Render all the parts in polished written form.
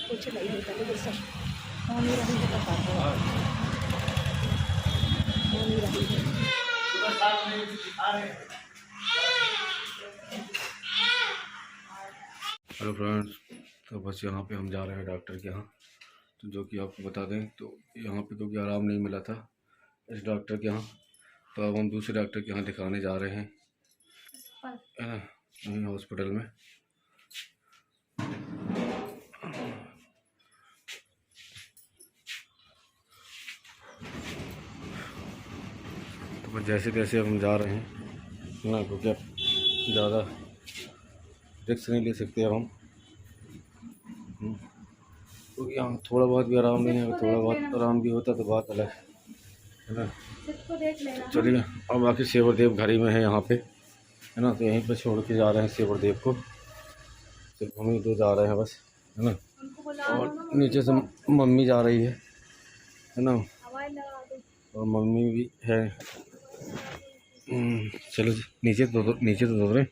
कुछ नहीं होता, लेकिन सब हो नहीं रही है, पता है हो नहीं रही है। हेलो फ्रेंड्स, तो बस यहाँ पे हम जा रहे हैं डॉक्टर के यहाँ। तो जो कि आपको बता दें, तो यहाँ पे क्योंकि आराम नहीं मिला था इस डॉक्टर के यहाँ, तो अब हम दूसरे डॉक्टर के यहाँ दिखाने जा रहे हैं, है ना, यहीं हॉस्पिटल में। तो बस जैसे तैसे हम जा रहे हैं ना, क्योंकि अब ज़्यादा रिस्क नहीं ले सकते अब हम, क्योंकि यहाँ थोड़ा बहुत भी आराम नहीं है। अगर थोड़ा बहुत आराम भी होता तो बात अलग है ना। चलिए, अब बाकी सेवरदेव घर ही में है यहाँ पे, है ना, तो यहीं पे छोड़ के जा रहे हैं सेवरदेव को। सिर्फ हम ही दो जा रहे हैं बस, है ना, और नीचे से मम्मी जा रही है ना, और मम्मी भी है। चलो जी, नीचे तो दो रहे।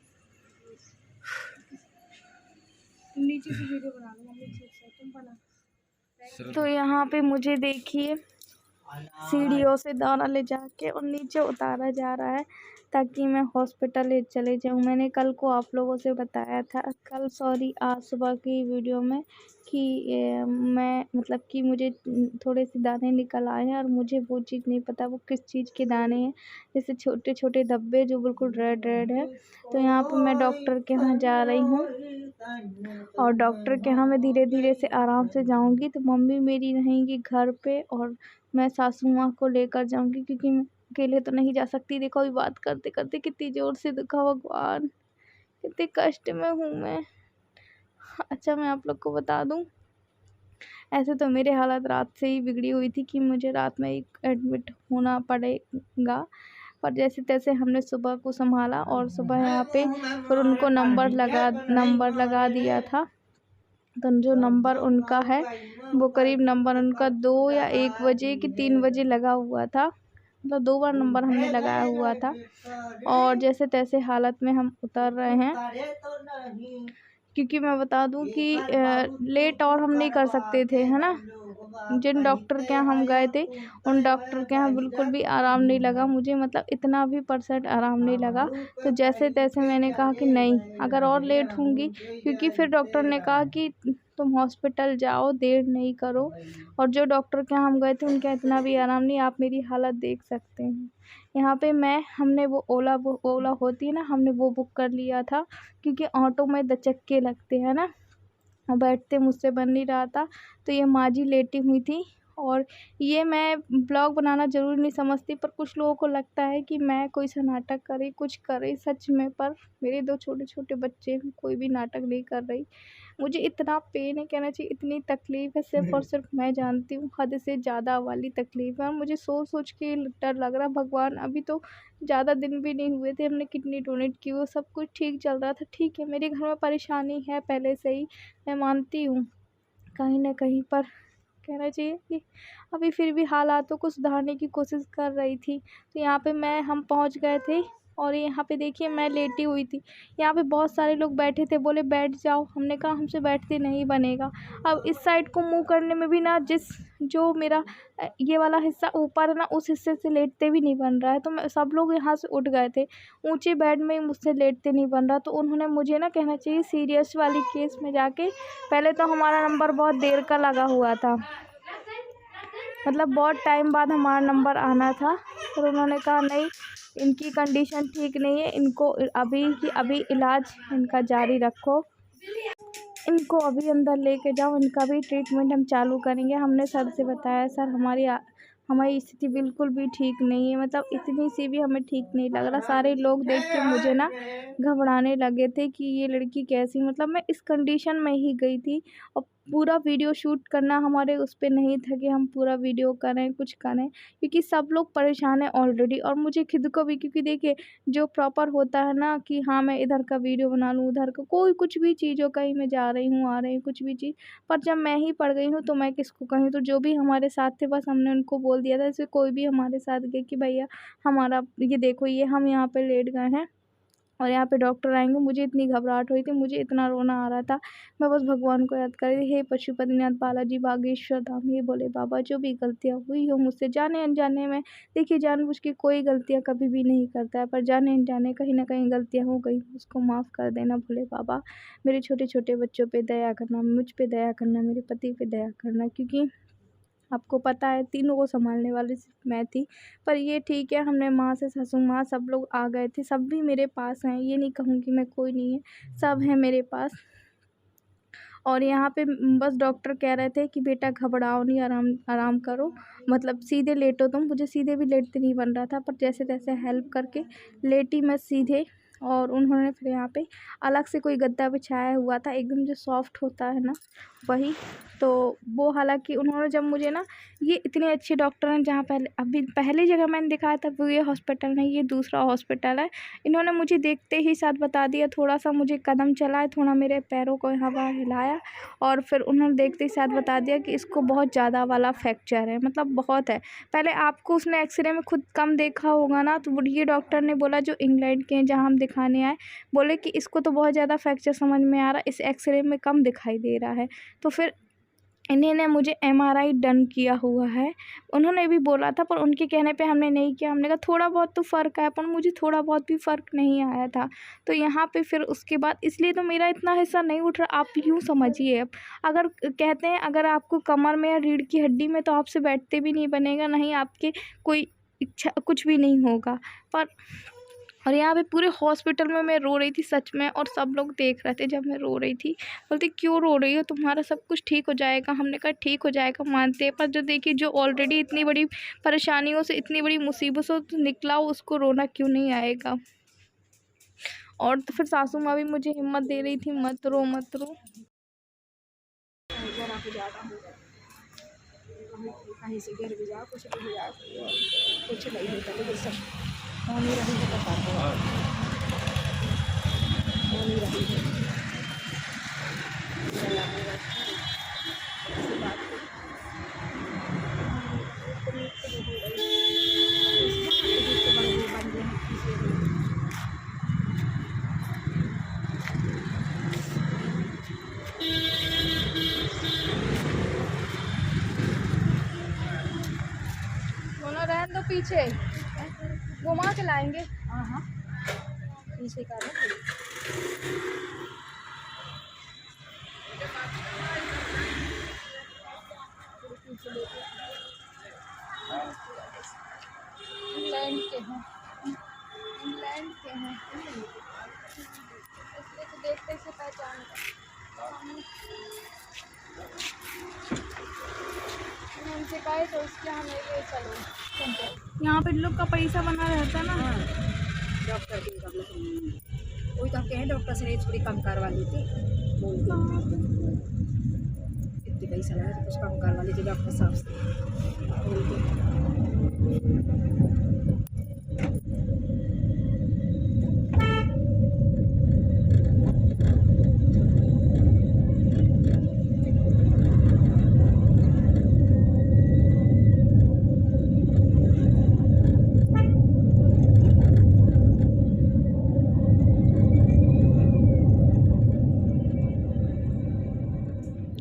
तो यहाँ पे मुझे देखिए सीढ़ियों से दाना ले जाके और नीचे उतारा जा रहा है ताकि मैं हॉस्पिटल ले चले जाऊँ। मैंने कल को आप लोगों से बताया था, कल सॉरी आज सुबह की वीडियो में कि मैं मतलब कि मुझे थोड़े से दाने निकल आए हैं और मुझे वो चीज़ नहीं पता वो किस चीज़ के दाने हैं, जैसे छोटे छोटे धब्बे जो बिल्कुल रेड रेड है। तो यहाँ पर मैं डॉक्टर के यहाँ जा रही हूँ और डॉक्टर के यहाँ मैं धीरे धीरे से आराम से जाऊँगी। तो मम्मी मेरी रहेंगी घर पे और मैं सासू माँ को लेकर जाऊँगी, क्योंकि मैं अकेले तो नहीं जा सकती। देखो अभी बात करते करते कितनी ज़ोर से दुखा, भगवान कितने कष्ट में हूँ मैं। अच्छा मैं आप लोग को बता दूँ, ऐसे तो मेरे हालत रात से ही बिगड़ी हुई थी कि मुझे रात में एडमिट होना पड़ेगा, पर जैसे तैसे हमने सुबह को संभाला और सुबह यहाँ पे फिर उनको नंबर लगा दिया था। तो जो नंबर उनका है वो करीब नंबर उनका 2 या 1 बजे कि 3 बजे लगा हुआ था, मतलब 2 बार नंबर हमने लगाया हुआ था। और जैसे तैसे हालत में हम उतर रहे हैं, क्योंकि मैं बता दूं कि लेट और हम नहीं कर सकते थे, है ना। जिन डॉक्टर के यहाँ हम गए थे उन डॉक्टर के यहाँ बिल्कुल भी आराम नहीं लगा मुझे, मतलब इतना भी % आराम नहीं लगा। तो जैसे तैसे मैंने कहा कि नहीं, अगर और लेट होंगी, क्योंकि फिर डॉक्टर ने कहा कि तुम हॉस्पिटल जाओ, देर नहीं करो। और जो डॉक्टर के यहाँ हम गए थे उनके यहाँ इतना भी आराम नहीं, आप मेरी हालत देख सकते हैं। यहाँ पे हमने वो ओला होती है ना, हमने वो बुक कर लिया था, क्योंकि ऑटो में दचक्के लगते हैं ना, और बैठते मुझसे बन नहीं रहा था। तो ये माँ जी लेटी हुई थी, और ये मैं ब्लॉग बनाना ज़रूरी नहीं समझती, पर कुछ लोगों को लगता है कि मैं कोई सा नाटक करे, कुछ करे सच में। पर मेरे 2 छोटे छोटे बच्चे हैं, कोई भी नाटक नहीं कर रही। मुझे इतना पेन है, कहना चाहिए इतनी तकलीफ़ है, सिर्फ़ और सिर्फ मैं जानती हूँ, हद से ज़्यादा वाली तकलीफ़ है। और मुझे सोच सोच के डर लग रहा, भगवान अभी तो ज़्यादा दिन भी नहीं हुए थे, हमने किडनी डोनेट की, वो सब कुछ ठीक चल रहा था। ठीक है, मेरे घर में परेशानी है पहले से ही, मैं मानती हूँ कहीं न कहीं, पर कहना चाहिए कि अभी फिर भी हालातों को सुधारने की कोशिश कर रही थी। तो यहाँ पे हम पहुँच गए थे, और यहाँ पे देखिए मैं लेटी हुई थी। यहाँ पे बहुत सारे लोग बैठे थे, बोले बैठ जाओ, हमने कहा हमसे बैठते नहीं बनेगा। अब इस साइड को मुँह करने में भी ना, जो मेरा ये वाला हिस्सा ऊपर है ना, उस हिस्से से लेटते भी नहीं बन रहा है। तो सब लोग यहाँ से उठ गए थे, ऊँचे बेड में ही मुझसे लेटते नहीं बन रहा। तो उन्होंने मुझे ना, कहना चाहिए सीरियस वाली केस में जाके, पहले तो हमारा नंबर बहुत देर का लगा हुआ था, मतलब बहुत टाइम बाद हमारा नंबर आना था। फिर उन्होंने कहा नहीं, इनकी कंडीशन ठीक नहीं है, इनको अभी की अभी इलाज इनका जारी रखो, इनको अभी अंदर लेके जाओ, इनका भी ट्रीटमेंट हम चालू करेंगे। हमने सर से बताया, सर हमारी स्थिति बिल्कुल भी ठीक नहीं है, मतलब इतनी सी भी हमें ठीक नहीं लग रहा। सारे लोग देख के मुझे ना घबराने लगे थे कि ये लड़की कैसी, मतलब मैं इस कंडीशन में ही गई थी। और पूरा वीडियो शूट करना हमारे उस पे नहीं था कि हम पूरा वीडियो करें, कुछ करें, क्योंकि सब लोग परेशान हैं ऑलरेडी, और मुझे खुद को भी, क्योंकि देखिए जो प्रॉपर होता है ना कि हाँ मैं इधर का वीडियो बना लूँ, उधर का कोई कुछ भी चीज़ हो, कहीं मैं जा रही हूँ आ रही हूँ कुछ भी चीज़, पर जब मैं ही पड़ गई हूँ तो मैं किसको कहूँ। तो जो भी हमारे साथ थे बस हमने उनको बोल दिया था, जैसे कोई भी हमारे साथ गए कि भैया हमारा ये देखो, ये हम यहाँ पे लेट गए हैं, और यहाँ पे डॉक्टर आएंगे। मुझे इतनी घबराहट हो रही थी, मुझे इतना रोना आ रहा था। मैं बस भगवान को याद कर रही थी, हे पशुपतिनाथ बालाजी बागेश्वर धाम, हे भोले बाबा, जो भी गलतियाँ हुई हो मुझसे जाने अनजाने में, देखिए जानबूझ के कोई गलतियाँ कभी भी नहीं करता है, पर जाने अनजाने कहीं ना कहीं गलतियाँ हो गई, उसको माफ़ कर देना भोले बाबा। मेरे छोटे छोटे बच्चों पे दया करना, मुझ पे दया करना, मेरे पति पे दया करना, क्योंकि आपको पता है तीनों को संभालने वाली सिर्फ मैं थी। पर ये ठीक है, हमने माँ से सासू माँ सब लोग आ गए थे, सब भी मेरे पास हैं, ये नहीं कहूँगी मैं कोई नहीं है, सब हैं मेरे पास। और यहाँ पे बस डॉक्टर कह रहे थे कि बेटा घबराओ नहीं, आराम आराम करो, मतलब सीधे लेटो तुम। मुझे सीधे भी लेटते नहीं बन रहा था, पर जैसे तैसे हेल्प करके लेटी मैं सीधे। और उन्होंने फिर यहाँ पे अलग से कोई गद्दा बिछाया हुआ था, एकदम जो सॉफ्ट होता है ना वही। तो वो हालांकि उन्होंने जब मुझे ना, ये इतने अच्छे डॉक्टर हैं, जहाँ अभी पहली जगह मैंने दिखाया था वो ये हॉस्पिटल नहीं, ये दूसरा हॉस्पिटल है। इन्होंने मुझे देखते ही साथ बता दिया, थोड़ा सा मुझे कदम चलाए, थोड़ा मेरे पैरों को यहाँ वहाँ हिलाया, और फिर उन्होंने देखते ही साथ बता दिया कि इसको बहुत ज़्यादा वाला फ्रैक्चर है, मतलब बहुत है। पहले आपको उसने एक्सरे में खुद कम देखा होगा ना, तो ये डॉक्टर ने बोला जो इंग्लैंड के हैं, जहाँ हम दिखाने आए, बोले कि इसको तो बहुत ज़्यादा फ्रैक्चर समझ में आ रहा है, इस एक्सरे में कम दिखाई दे रहा है। तो फिर इन्होंने मुझे एमआरआई डन किया हुआ है, उन्होंने भी बोला था, पर उनके कहने पे हमने नहीं किया। हमने कहा थोड़ा बहुत तो फ़र्क आया, पर मुझे थोड़ा बहुत भी फ़र्क नहीं आया था। तो यहाँ पे फिर उसके बाद इसलिए तो मेरा इतना हिस्सा नहीं उठ रहा, आप यूँ समझिए। अब अगर कहते हैं अगर आपको कमर में या रीढ़ की हड्डी में, तो आपसे बैठते भी नहीं बनेगा, नहीं आपके कोई इच्छा कुछ भी नहीं होगा। पर और यहाँ पे पूरे हॉस्पिटल में मैं रो रही थी सच में, और सब लोग देख रहे थे जब मैं रो रही थी। बोलते क्यों रो रही हो, तुम्हारा सब कुछ ठीक हो जाएगा। हमने कहा ठीक हो जाएगा मानते हैं, पर जो देखिए जो ऑलरेडी इतनी बड़ी परेशानियों से, इतनी बड़ी मुसीबतों से निकला हो, उसको रोना क्यों नहीं आएगा। और तो फिर सासू माँ भी मुझे हिम्मत दे रही थी, मत रो मत रो। कहीं से गिर भी जाओ, कुछ भी हो जाओ, कुछ नहीं होता, लेकिन सब हो नहीं रही है, पता हो नहीं रही है। ऐसी बात है। दोनों रहन दो, पीछे घुमा के लाएंगे। हाँ हाँ, पीछे का इंग्लैंड के हैं, इंग्लैंड के हैं, इसलिए तो देखते से पहचान उनसे कहे तो उसके हमें ले चलो। यहाँ पे लोग का पैसा बना रहता है ना। डॉक्टर की वही तो हम कहें, डॉक्टर से थोड़ी कम करवा ली थी, इतनी पैसा लगा तो कुछ कम करवा ली थी डॉक्टर साहब से।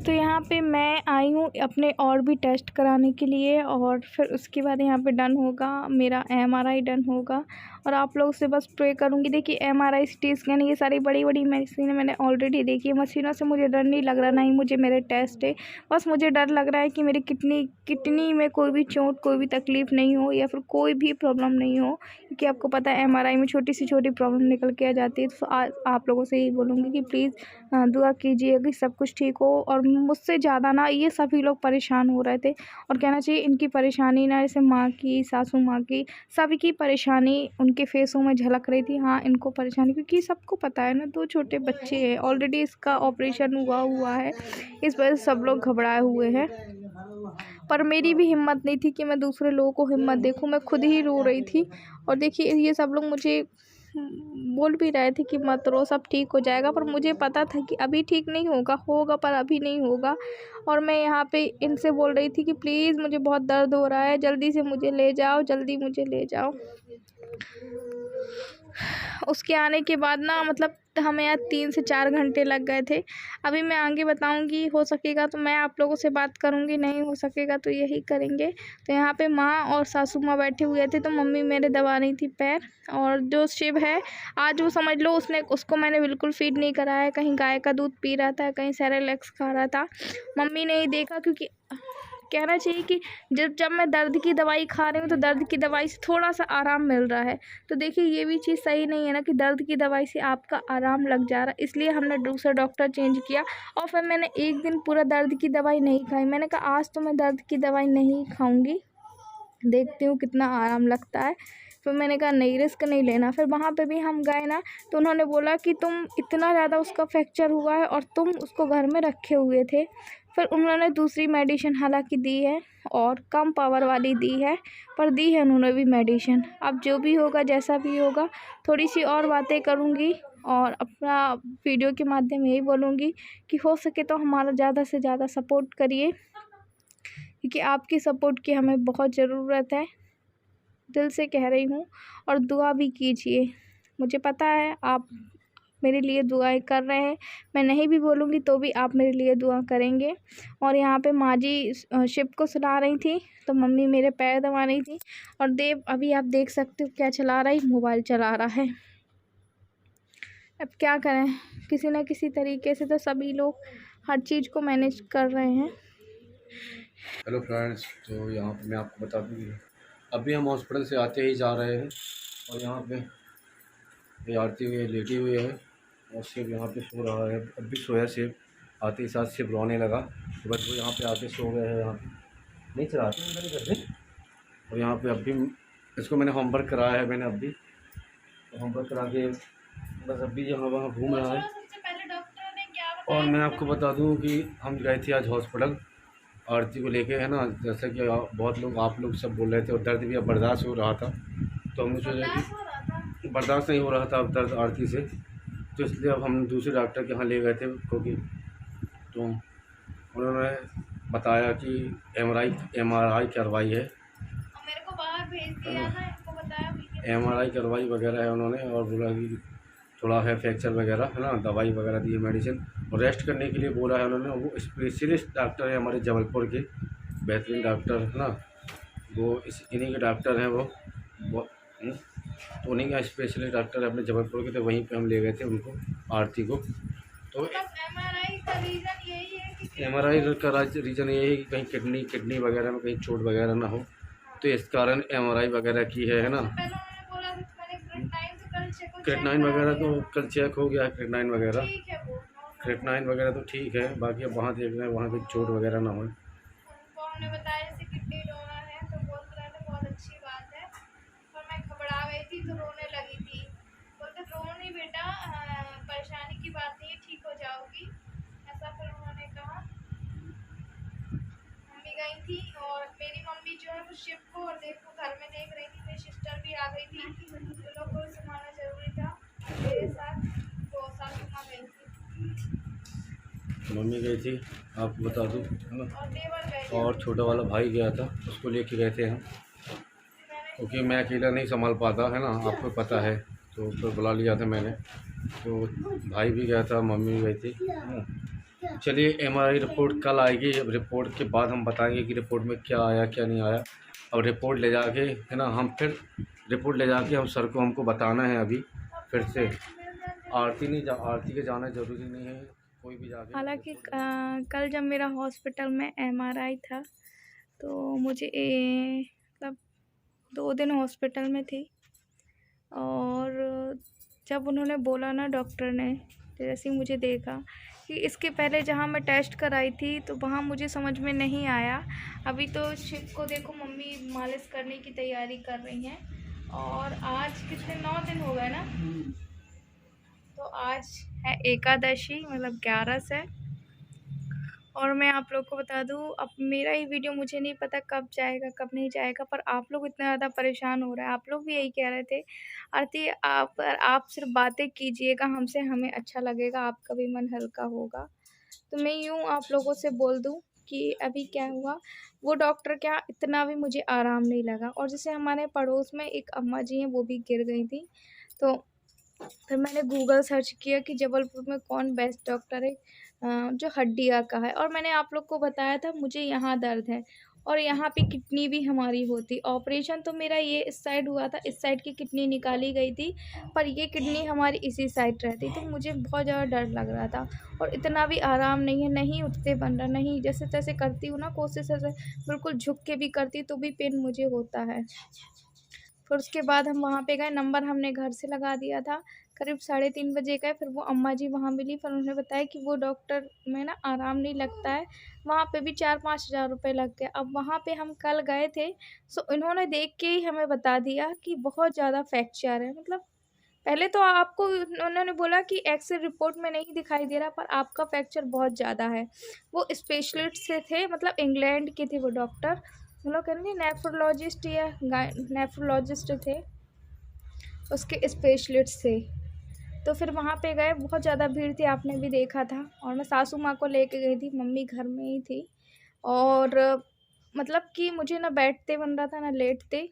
तो यहाँ पे मैं आई हूँ अपने और भी टेस्ट कराने के लिए, और फिर उसके बाद यहाँ पे डन होगा मेरा एमआरआई डन होगा। और आप लोगों से बस प्रे करूँगी। देखिए एमआरआई, सीटी स्कैन, ये सारी बड़ी बड़ी मशीनें मैंने ऑलरेडी देखी है। मशीनों से मुझे डर नहीं लग रहा, ना ही मुझे मेरे टेस्ट है। बस मुझे डर लग रहा है कि मेरी किडनी में कोई भी चोट, कोई भी तकलीफ़ नहीं हो, या फिर कोई भी प्रॉब्लम नहीं हो, क्योंकि आपको पता है एमआरआई में छोटी से छोटी प्रॉब्लम निकल के आ जाती है। तो आप लोगों से यही बोलूँगी कि प्लीज़ दुआ कीजिए कि सब कुछ ठीक हो। और मुझसे ज़्यादा ना ये सभी लोग परेशान हो रहे थे, और कहना चाहिए इनकी परेशानी ना, जैसे माँ की, सासू माँ की, सभी की परेशानी उनके फेसों में झलक रही थी। हाँ, इनको परेशानी, क्योंकि सबको पता है ना, 2 छोटे बच्चे हैं, ऑलरेडी इसका ऑपरेशन हुआ है, इस वजह से सब लोग घबराए हुए हैं। पर मेरी भी हिम्मत नहीं थी कि मैं दूसरे लोगों को हिम्मत देखूं, मैं खुद ही रो रही थी। और देखिए ये सब लोग मुझे बोल भी रहे थे कि मत रो, सब ठीक हो जाएगा, पर मुझे पता था कि अभी ठीक नहीं होगा पर अभी नहीं होगा। और मैं यहाँ पे इनसे बोल रही थी कि प्लीज़ मुझे बहुत दर्द हो रहा है, जल्दी से मुझे ले जाओ, जल्दी मुझे ले जाओ। उसके आने के बाद ना मतलब हमें यहाँ 3 से 4 घंटे लग गए थे। अभी मैं आगे बताऊँगी, हो सकेगा तो मैं आप लोगों से बात करूँगी, नहीं हो सकेगा तो यही करेंगे। तो यहाँ पे माँ और सासू माँ बैठे हुए थे, तो मम्मी मेरे दबा रही थी पैर। और जो शिव है, आज वो समझ लो उसको मैंने बिल्कुल फ़ीड नहीं कराया है, कहीं गाय का दूध पी रहा था, कहीं सेरेलैक्स खा रहा था। मम्मी ने ही देखा, क्योंकि कहना चाहिए कि जब मैं दर्द की दवाई खा रही हूँ तो दर्द की दवाई से थोड़ा-सा आराम मिल रहा है। तो देखिए ये भी चीज़ सही नहीं है ना कि दर्द की दवाई से आपका आराम लग जा रहा है, इसलिए हमने दूसरा डॉक्टर चेंज किया। और फिर मैंने 1 दिन पूरा दर्द की दवाई नहीं खाई। मैंने कहा आज तो मैं दर्द की दवाई नहीं खाऊँगी, देखती हूँ कितना आराम लगता है। फिर मैंने कहा नहीं, रिस्क नहीं लेना। फिर वहाँ पे भी हम गए ना, तो उन्होंने बोला कि तुम इतना ज़्यादा उसका फ्रैक्चर हुआ है और तुम उसको घर में रखे हुए थे। फिर उन्होंने दूसरी मेडिसिन हालांकि दी है और कम पावर वाली दी है, पर दी है उन्होंने भी मेडिसिन। अब जो भी होगा, जैसा भी होगा, थोड़ी सी और बातें करूँगी और अपना वीडियो के माध्यम यही बोलूँगी कि हो सके तो हमारा ज़्यादा से ज़्यादा सपोर्ट करिए, क्योंकि आपकी सपोर्ट की हमें बहुत ज़रूरत है, दिल से कह रही हूँ। और दुआ भी कीजिए, मुझे पता है आप मेरे लिए दुआएं कर रहे हैं, मैं नहीं भी बोलूँगी तो भी आप मेरे लिए दुआ करेंगे। और यहाँ पे माँ जी शिव को सुला रही थी, तो मम्मी मेरे पैर दबा रही थी। और देव अभी आप देख सकते हो क्या चला रहा है, मोबाइल चला रहा है। अब क्या करें, किसी न किसी तरीके से तो सभी लोग हर चीज़ को मैनेज कर रहे हैं। हेलो फ्रेंड्स, तो यहाँ पे मैं आपको बता दूँ कि अभी हम हॉस्पिटल से आते ही जा रहे हैं और यहाँ पे ये आरती हुई लेटी हुई है और शिव यहाँ पे सो रहा है। अभी सोया शिव, आते ही साथ शिव रोने लगा, तो बस वो यहाँ पे आके सो गए हैं। यहाँ पे नहीं चलाते नहीं करते। और यहाँ पे अभी इसको मैंने होमवर्क कराया है, मैंने अभी होमवर्क करा के बस अभी यहाँ वहाँ घूम रहा है। और मैं आपको बता दूँ कि हम गए थे आज हॉस्पिटल आरती को लेके, है ना, जैसा कि बहुत लोग आप लोग सब बोल रहे थे, और दर्द भी अब बर्दाश्त हो रहा था, तो हमने सोचा कि बर्दाश्त नहीं हो रहा था अब दर्द आरती से, तो इसलिए अब हम दूसरे डॉक्टर के यहाँ ले गए थे क्योंकि तो उन्होंने बताया कि एमआरआई करवाई है, मेरे को बाहर भेज दिया था, इनको बताया एमआरआई करवाई वगैरह है उन्होंने, और बोला कि थोड़ा है फ्रैक्चर वगैरह, है ना, दवाई वगैरह दी है, मेडिसिन, और रेस्ट करने के लिए बोला है उन्होंने। वो स्पेशलिस्ट डॉक्टर है हमारे जबलपुर के, बेहतरीन डॉक्टर, है ना, वो इन्हीं के डॉक्टर हैं वो तो उन्हीं का स्पेशलिस्ट डॉक्टर है अपने जबलपुर के, तो वहीं पे हम ले गए थे उनको, आरती को। तो एमआरआई का रीज़न यही है कि एमआरआई का रीज़न ये है कि कहीं किडनी वगैरह में कहीं चोट वगैरह ना हो, तो इस कारण एमआरआई वगैरह की है ना। क्रेटनाइन वगैरह तो कल चेक हो गया है, क्रेटनाइन वगैरह तो ठीक है, बाकी अब वहाँ देख रहे हैं वहाँ की चोट वगैरह ना हो। हमने बताया जैसे किडनी डोनर है, तो बोल रहे थे बहुत अच्छी बात है, पर मैं घबरा गई थी तो रोने लगी थी। बोलते रो नहीं बेटा, परेशानी की बात नहीं है, ठीक हो जाओगी, ऐसा फिर उन्होंने कहा। मम्मी गई थी और मेरी मम्मी जो है वो शिव को और देव को घर में देख रही थी, मेरी सिस्टर भी आ गई थी, तो लोग को संभालना जरूरी था मेरे साथ, तो सासू माँ गई थी, मम्मी गई थी, आपको बता दूँ, है ना, और देवर गए थे। और छोटा वाला भाई गया था, उसको लेके गए थे हम, क्योंकि मैं अकेला नहीं संभाल पाता, है ना, आपको पता है, तो फिर बुला लिया था मैंने, तो भाई भी गया था, मम्मी भी गई थी, है ना। चलिए एमआरआई रिपोर्ट कल आएगी, अब रिपोर्ट के बाद हम बताएंगे कि रिपोर्ट में क्या आया क्या नहीं आया। अब रिपोर्ट ले जाके, है ना, हम फिर रिपोर्ट ले जाके हम सर को हमको बताना है अभी फिर से। आरती के जाना ज़रूरी नहीं है, कोई भी जाके। हालांकि कल जब मेरा हॉस्पिटल में एमआरआई था, तो मुझे मतलब 2 दिन हॉस्पिटल में थी, और जब उन्होंने बोला ना डॉक्टर ने, जैसे ही मुझे देखा कि इसके पहले जहाँ मैं टेस्ट कराई थी तो वहाँ मुझे समझ में नहीं आया। अभी तो शिव को देखो मम्मी मालिश करने की तैयारी कर रही हैं, और आज कितने 9 दिन हो गए ना, तो आज है एकादशी, मतलब 11 से। और मैं आप लोग को बता दूँ, अब मेरा ये वीडियो मुझे नहीं पता कब जाएगा कब नहीं जाएगा, पर आप लोग इतना ज़्यादा परेशान हो रहे हैं, आप लोग भी यही कह रहे थे आरती आप सिर्फ बातें कीजिएगा हमसे, हमें अच्छा लगेगा, आपका भी मन हल्का होगा। तो मैं यूँ आप लोगों से बोल दूँ कि अभी क्या हुआ, वो डॉक्टर क्या, इतना भी मुझे आराम नहीं लगा। और जैसे हमारे पड़ोस में एक अम्मा जी हैं, वो भी गिर गई थी, तो फिर मैंने गूगल सर्च किया कि जबलपुर में कौन बेस्ट डॉक्टर है जो हड्डियाँ का है, और मैंने आप लोग को बताया था मुझे यहाँ दर्द है और यहाँ पे किडनी भी हमारी होती। ऑपरेशन तो मेरा ये इस साइड हुआ था, इस साइड की किडनी निकाली गई थी, पर ये किडनी हमारी इसी साइड रहती, तो मुझे बहुत ज़्यादा डर लग रहा था। और इतना भी आराम नहीं है, नहीं उठते बन रहा, नहीं जैसे तैसे करती हूँ ना कोशिश, ऐसे बिल्कुल झुक के भी करती तो भी पेन मुझे होता है। फिर उसके बाद हम वहाँ पे गए, नंबर हमने घर से लगा दिया था, करीब 3:30 बजे गए। फिर वो अम्मा जी वहाँ मिली, फिर उन्होंने बताया कि वो डॉक्टर में ना आराम नहीं लगता है, वहाँ पे भी 4-5 हज़ार रुपये लग गए। अब वहाँ पे हम कल गए थे, सो इन्होंने देख के ही हमें बता दिया कि बहुत ज़्यादा फ्रैक्चर है। मतलब पहले तो आपको उन्होंने बोला कि एक्स-रे रिपोर्ट में नहीं दिखाई दे रहा, पर आपका फ्रैक्चर बहुत ज़्यादा है। वो स्पेशलिस्ट से थे, मतलब इंग्लैंड के थे वो डॉक्टर, मतलब कहेंगे नेफ्रोलॉजिस्ट या नेफ्रोलॉजिस्ट थे, उसके स्पेशलिस्ट से। तो फिर वहाँ पे गए, बहुत ज़्यादा भीड़ थी, आपने भी देखा था, और मैं सासू माँ को लेके गई थी, मम्मी घर में ही थी। और मतलब कि मुझे ना बैठते बन रहा था ना लेटते।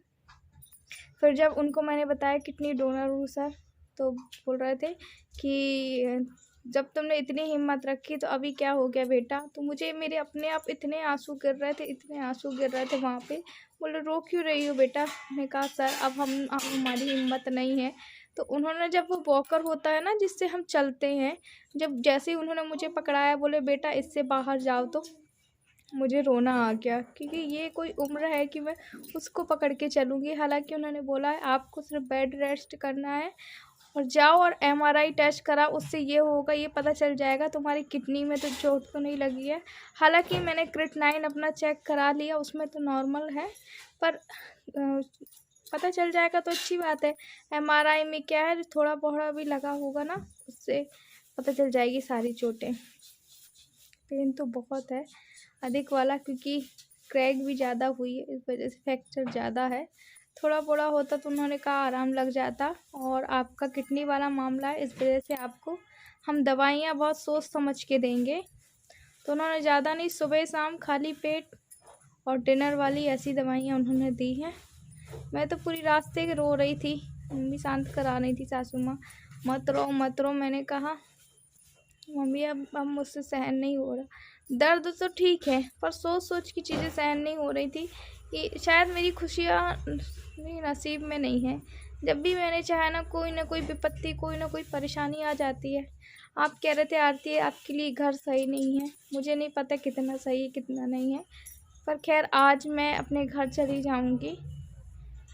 फिर जब उनको मैंने बताया किडनी डोनर हूँ सर, तो बोल रहे थे कि जब तुमने इतनी हिम्मत रखी तो अभी क्या हो गया बेटा। तो मुझे मेरे अपने आप इतने आंसू गिर रहे थे, इतने आंसू गिर रहे थे वहाँ पे। बोले रो क्यों रही हो बेटा। मैंने कहा सर अब हमारी हिम्मत नहीं है। तो उन्होंने जब वो वॉकर होता है ना जिससे हम चलते हैं, जब जैसे ही उन्होंने मुझे पकड़ाया, बोले बेटा इससे बाहर जाओ, तो मुझे रोना आ गया, क्योंकि ये कोई उम्र है कि मैं उसको पकड़ के चलूँगी। हालांकि उन्होंने बोला है आपको सिर्फ बेड रेस्ट करना है और जाओ और एमआरआई टेस्ट कराओ, उससे ये होगा, ये पता चल जाएगा तुम्हारी किडनी में तो चोट तो नहीं लगी है। हालांकि मैंने क्रिएटिनिन अपना चेक करा लिया, उसमें तो नॉर्मल है, पर पता चल जाएगा तो अच्छी बात है। एमआरआई में क्या है, थोड़ा बहुत भी लगा होगा ना, उससे पता चल जाएगी सारी चोटें। पेन तो बहुत है अधिक वाला, क्योंकि क्रैक भी ज़्यादा हुई है, इस वजह से फ्रैक्चर ज़्यादा है। थोड़ा बड़ा होता तो उन्होंने कहा आराम लग जाता, और आपका किडनी वाला मामला है, इस वजह से आपको हम दवाइयाँ बहुत सोच समझ के देंगे। तो उन्होंने ज़्यादा नहीं, सुबह शाम खाली पेट और डिनर वाली ऐसी दवाइयाँ उन्होंने दी हैं। मैं तो पूरी रास्ते के रो रही थी, मम्मी शांत करा रही थी, सासू माँ मत रो मत रो। मैंने कहा मम्मी अब मुझसे सहन नहीं हो रहा। दर्द तो ठीक है, पर सोच सोच की चीज़ें सहन नहीं हो रही थी कि शायद मेरी खुशियाँ मेरी नसीब में नहीं है। जब भी मैंने चाहा ना कोई विपत्ति, कोई ना कोई परेशानी आ जाती है। आप कह रहे थे आरती आपके लिए घर सही नहीं है, मुझे नहीं पता कितना सही है कितना नहीं है, पर खैर आज मैं अपने घर चली जाऊँगी,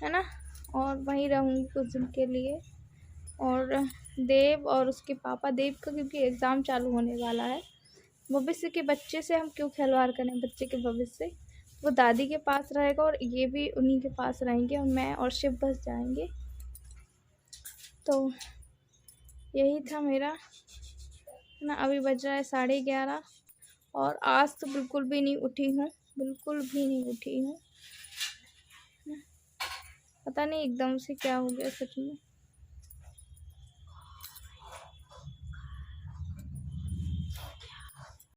है ना, और वहीं रहूँगी कुछ दिन के लिए। और देव और उसके पापा, देव का क्योंकि एग्ज़ाम चालू होने वाला है, भविष्य के बच्चे से हम क्यों खिलवाड़ करें, बच्चे के भविष्य से। वो दादी के पास रहेगा और ये भी उन्हीं के पास रहेंगे, और मैं और शिव बस जाएंगे। तो यही था मेरा ना। अभी बज रहा है 11:30 और आज तो बिल्कुल भी नहीं उठी हूँ, बिल्कुल भी नहीं उठी हूँ। पता नहीं एकदम से क्या हो गया सच में।